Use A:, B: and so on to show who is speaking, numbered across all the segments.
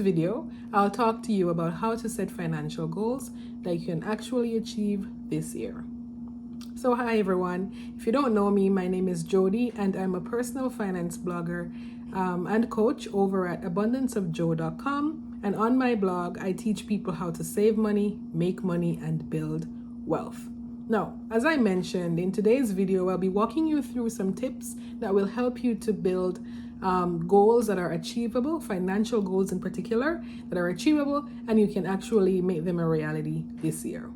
A: video, I'll talk to you about how to set financial goals that you can actually achieve this year. So hi everyone, if you don't know me, my name is Jody and I'm a personal finance blogger and coach over at abundanceofjoe.com, and on my blog I teach people how to save money, make money, and build wealth. Now, as I mentioned, in today's video I'll be walking you through some tips that will help you to build goals that are achievable, financial goals in particular, that are achievable and you can actually make them a reality this year.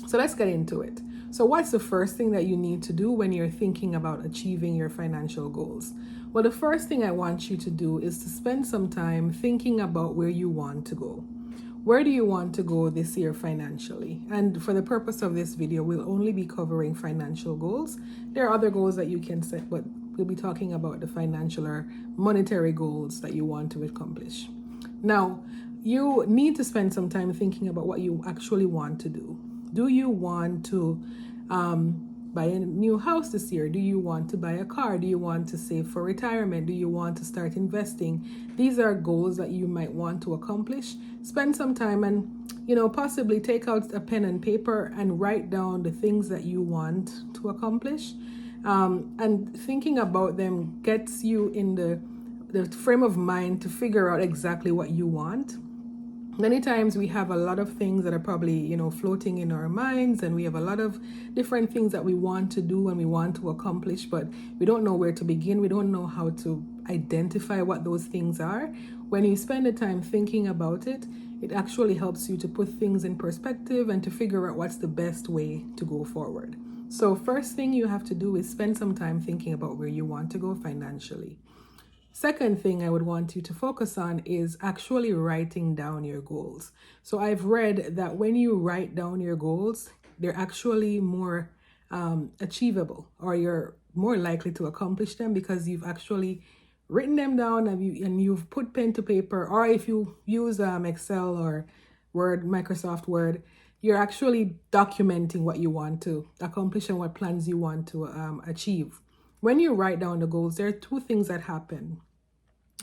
A: So let's get into it. So what's the first thing that you need to do when you're thinking about achieving your financial goals? Well, the first thing I want you to do is to spend some time thinking about where you want to go. Where do you want to go this year financially? And for the purpose of this video, we'll only be covering financial goals. There are other goals that you can set, but we'll be talking about the financial or monetary goals that you want to accomplish. Now, you need to spend some time thinking about what you actually want to do. Do you want to buy a new house this year? Do you want to buy a car? Do you want to save for retirement? Do you want to start investing? These are goals that you might want to accomplish. Spend some time and, possibly take out a pen and paper and write down the things that you want to accomplish. And thinking about them gets you in the frame of mind to figure out exactly what you want. Many times we have a lot of things that are probably, floating in our minds, and we have a lot of different things that we want to do and we want to accomplish, but we don't know where to begin. We don't know how to identify what those things are. When you spend the time thinking about it, it actually helps you to put things in perspective and to figure out what's the best way to go forward. So first thing you have to do is spend some time thinking about where you want to go financially. Second thing I would want you to focus on is actually writing down your goals. So I've read that when you write down your goals, they're actually more achievable, or you're more likely to accomplish them because you've actually written them down and you've put pen to paper, or if you use Excel or Word, Microsoft Word, you're actually documenting what you want to accomplish and what plans you want to achieve. When you write down the goals, there are two things that happen.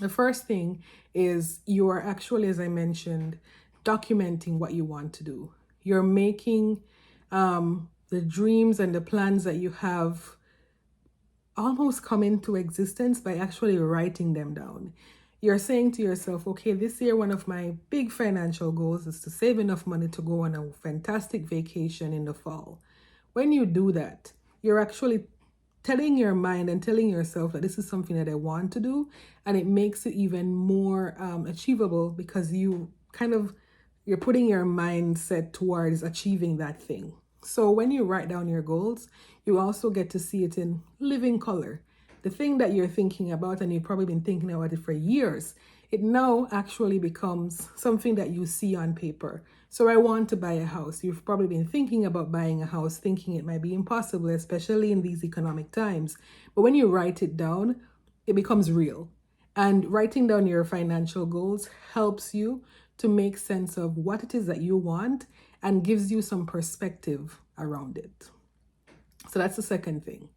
A: The first thing is you are actually, as I mentioned, documenting what you want to do. You're making the dreams and the plans that you have almost come into existence by actually writing them down. You're saying to yourself, okay, this year one of my big financial goals is to save enough money to go on a fantastic vacation in the fall. When you do that, you're actually telling your mind and telling yourself that this is something that I want to do, and it makes it even more achievable because you're putting your mindset towards achieving that thing. So when you write down your goals, you also get to see it in living color. The thing that you're thinking about, and you've probably been thinking about it for years, it now actually becomes something that you see on paper. So I want to buy a house. You've probably been thinking about buying a house, thinking it might be impossible, especially in these economic times. But when you write it down, it becomes real. And writing down your financial goals helps you to make sense of what it is that you want and gives you some perspective around it. So that's the second thing.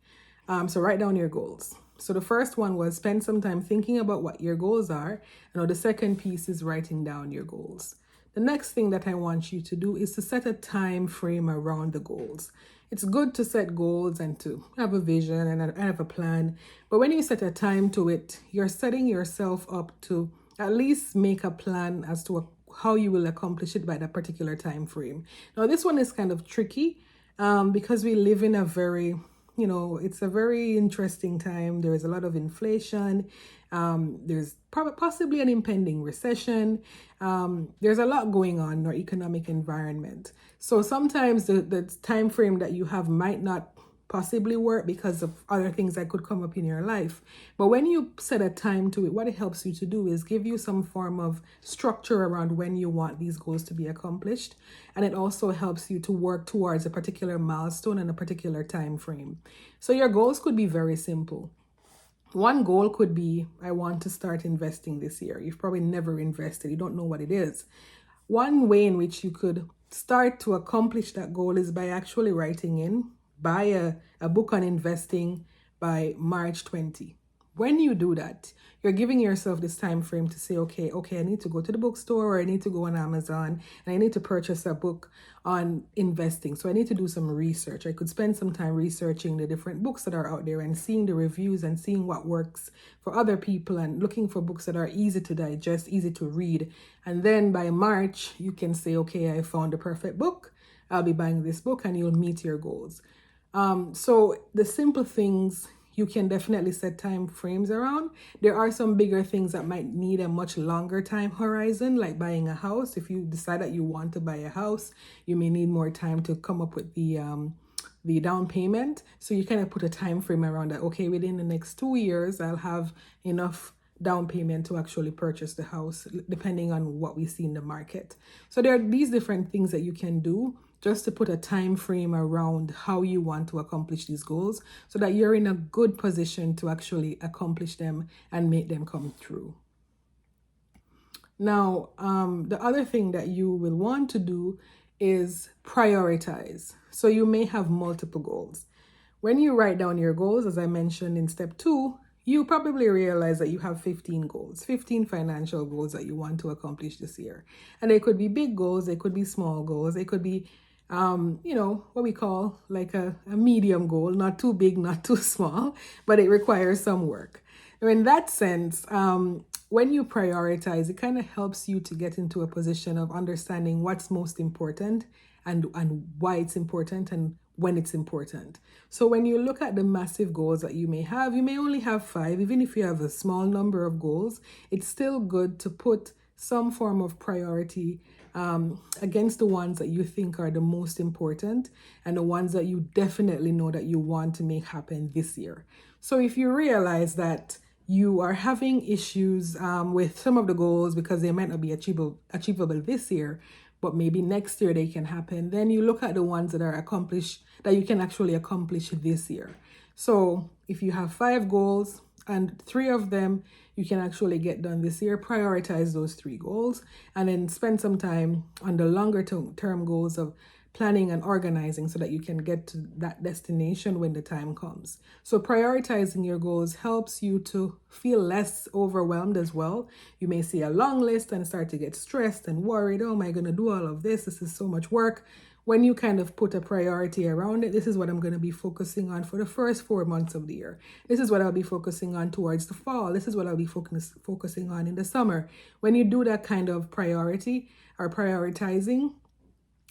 A: So write down your goals. So the first one was spend some time thinking about what your goals are. Now the second piece is writing down your goals. The next thing that I want you to do is to set a time frame around the goals. It's good to set goals and to have a vision and have a plan. But when you set a time to it, you're setting yourself up to at least make a plan as to how you will accomplish it by that particular time frame. Now this one is kind of tricky because we live in a very it's a very interesting time. There is a lot of inflation. There's possibly an impending recession. There's a lot going on in our economic environment. So sometimes the time frame that you have might not possibly work because of other things that could come up in your life. But when you set a time to it, what it helps you to do is give you some form of structure around when you want these goals to be accomplished. And it also helps you to work towards a particular milestone and a particular time frame. So your goals could be very simple. One goal could be, I want to start investing this year. You've probably never invested. You don't know what it is. One way in which you could start to accomplish that goal is by actually writing in, buy a book on investing by March 20. when you do that, you're giving yourself this time frame to say, okay, I need to go to the bookstore, or I need to go on Amazon, and I need to purchase a book on investing. So I need to do some research. I could spend some time researching the different books that are out there and seeing the reviews and seeing what works for other people and looking for books that are easy to digest, easy to read. And then by March, you can say, okay, I found the perfect book. I'll be buying this book, and you'll meet your goals. So the simple things you can definitely set time frames around. There are some bigger things that might need a much longer time horizon, like buying a house. If you decide that you want to buy a house, you may need more time to come up with the down payment. So you kind of put a time frame around that. Okay, within the next 2 years, I'll have enough down payment to actually purchase the house, depending on what we see in the market. So there are these different things that you can do just to put a time frame around how you want to accomplish these goals, so that you're in a good position to actually accomplish them and make them come through. Now, the other thing that you will want to do is prioritize. So you may have multiple goals. When you write down your goals, as I mentioned in step 2, you probably realize that you have 15 goals, 15 financial goals that you want to accomplish this year. And they could be big goals, they could be small goals, they could be what we call like a medium goal, not too big, not too small, but it requires some work. In that sense, when you prioritize, it kind of helps you to get into a position of understanding what's most important and why it's important and when it's important. So when you look at the massive goals that you may have, you may only have 5. Even if you have a small number of goals, it's still good to put some form of priority against the ones that you think are the most important and the ones that you definitely know that you want to make happen this year. So if you realize that you are having issues with some of the goals because they might not be achievable this year, but maybe next year they can happen, then you look at the ones that are accomplished, that you can actually accomplish this year. So if you have 5 goals and 3 of them you can actually get done this year, prioritize those 3 goals and then spend some time on the longer term goals of planning and organizing so that you can get to that destination when the time comes. So prioritizing your goals helps you to feel less overwhelmed as well. You may see a long list and start to get stressed and worried. Oh, am I going to do all of this? This is so much work. When you kind of put a priority around it, this is what I'm going to be focusing on for the first 4 months of the year. This is what I'll be focusing on towards the fall. This is what I'll be focusing on in the summer. When you do that kind of priority or prioritizing,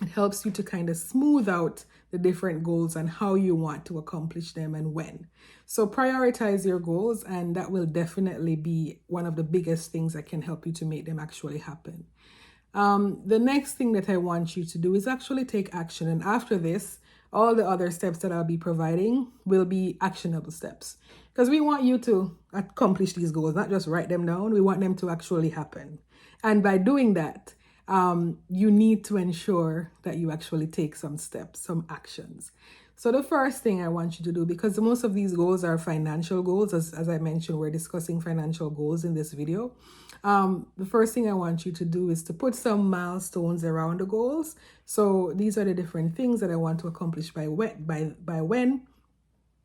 A: it helps you to kind of smooth out the different goals and how you want to accomplish them and when. So prioritize your goals, and that will definitely be one of the biggest things that can help you to make them actually happen. The next thing that I want you to do is actually take action. And after this, all the other steps that I'll be providing will be actionable steps, because we want you to accomplish these goals, not just write them down. We want them to actually happen. And by doing that, you need to ensure that you actually take some steps, some actions. So the first thing I want you to do, because most of these goals are financial goals, as I mentioned, we're discussing financial goals in this video. The first thing I want you to do is to put some milestones around the goals. So these are the different things that I want to accomplish by when.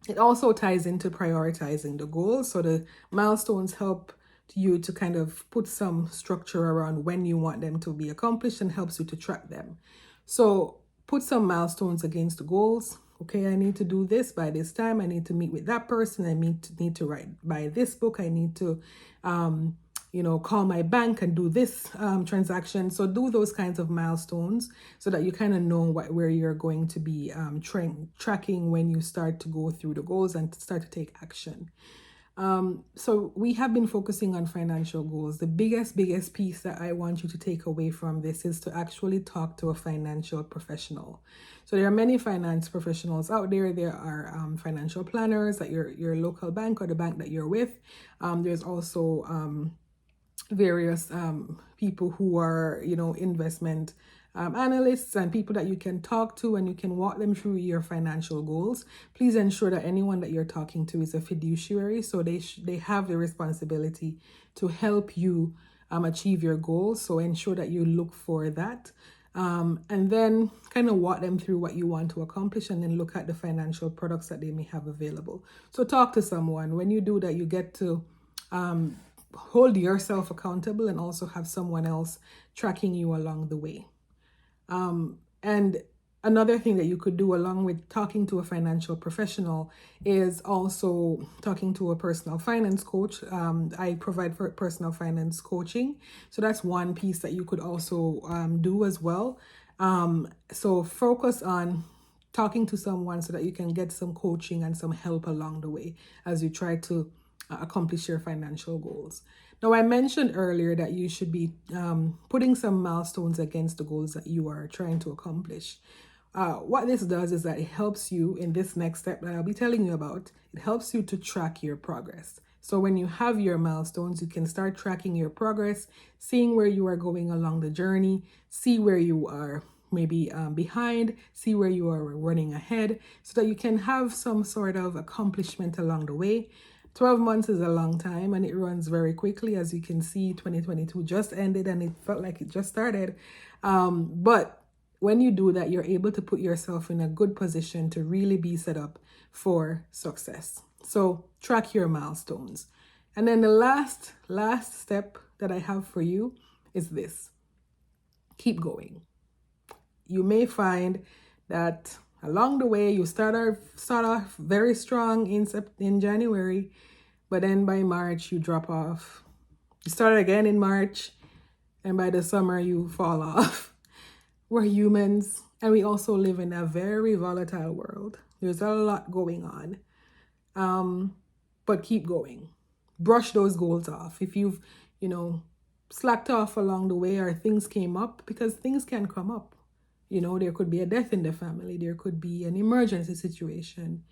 A: It also ties into prioritizing the goals. So the milestones help you to kind of put some structure around when you want them to be accomplished and helps you to track them. So put some milestones against the goals. Okay, I need to do this by this time. I need to meet with that person. I need to write by this book. I need to, call my bank and do this transaction. So do those kinds of milestones so that you kind of know where you're going to be tracking when you start to go through the goals and start to take action. So we have been focusing on financial goals. The biggest piece that I want you to take away from this is to actually talk to a financial professional. So there are many finance professionals out there. There are financial planners at your local bank or the bank that you're with. There's also various people who are, investment analysts and people that you can talk to, and you can walk them through your financial goals. Please ensure that anyone that you're talking to is a fiduciary, so they have the responsibility to help you achieve your goals. So ensure that you look for that. and then kind of walk them through what you want to accomplish, and then look at the financial products that they may have available. So talk to someone. When you do that, you get to hold yourself accountable and also have someone else tracking you along the way. And another thing that you could do along with talking to a financial professional is also talking to a personal finance coach. I provide for personal finance coaching. So that's one piece that you could also do as well. So focus on talking to someone so that you can get some coaching and some help along the way as you try to accomplish your financial goals. Now, I mentioned earlier that you should be putting some milestones against the goals that you are trying to accomplish. What this does is that it helps you in this next step that I'll be telling you about. It helps you to track your progress. So when you have your milestones, you can start tracking your progress, seeing where you are going along the journey, see where you are maybe behind, see where you are running ahead, so that you can have some sort of accomplishment along the way. 12 months is a long time and it runs very quickly. As you can see, 2022 just ended and it felt like it just started. But when you do that, you're able to put yourself in a good position to really be set up for success. So track your milestones. And then the last step that I have for you is this: keep going. You may find that along the way you start off very strong in January, but then by March you drop off. You start again in March, and by the summer you fall off. We're humans, and we also live in a very volatile world. There's a lot going on, but keep going. Brush those goals off. If you've, slacked off along the way, or things came up, because things can come up. There could be a death in the family. There could be an emergency situation.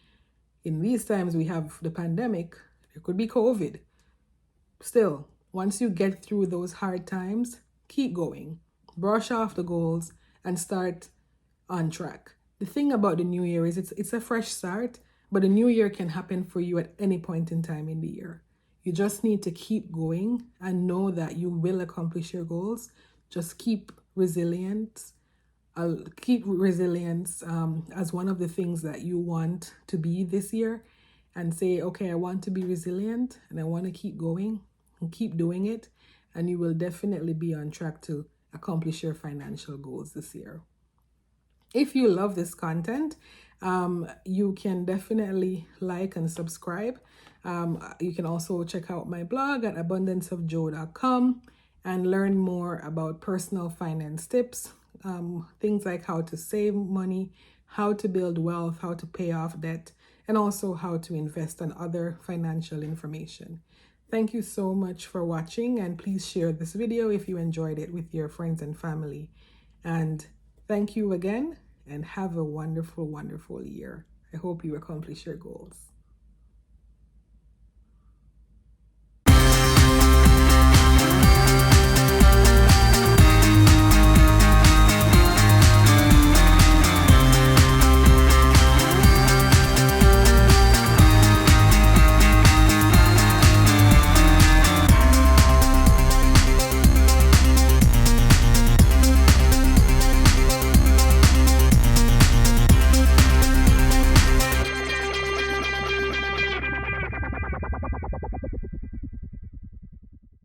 A: In these times, we have the pandemic. There could be COVID. Still, once you get through those hard times, keep going. Brush off the goals and start on track. The thing about the new year is it's a fresh start, but the new year can happen for you at any point in time in the year. You just need to keep going and know that you will accomplish your goals. Just keep resilience. Keep resilience as one of the things that you want to be this year, and say, okay, I want to be resilient and I want to keep going and keep doing it, and you will definitely be on track to accomplish your financial goals this year. If you love this content, you can definitely like and subscribe. You can also check out my blog at abundanceofjoe.com and learn more about personal finance tips. Things like how to save money, how to build wealth, how to pay off debt, and also how to invest and other financial information. Thank you so much for watching, and please share this video if you enjoyed it with your friends and family. And thank you again, and have a wonderful, wonderful year. I hope you accomplish your goals.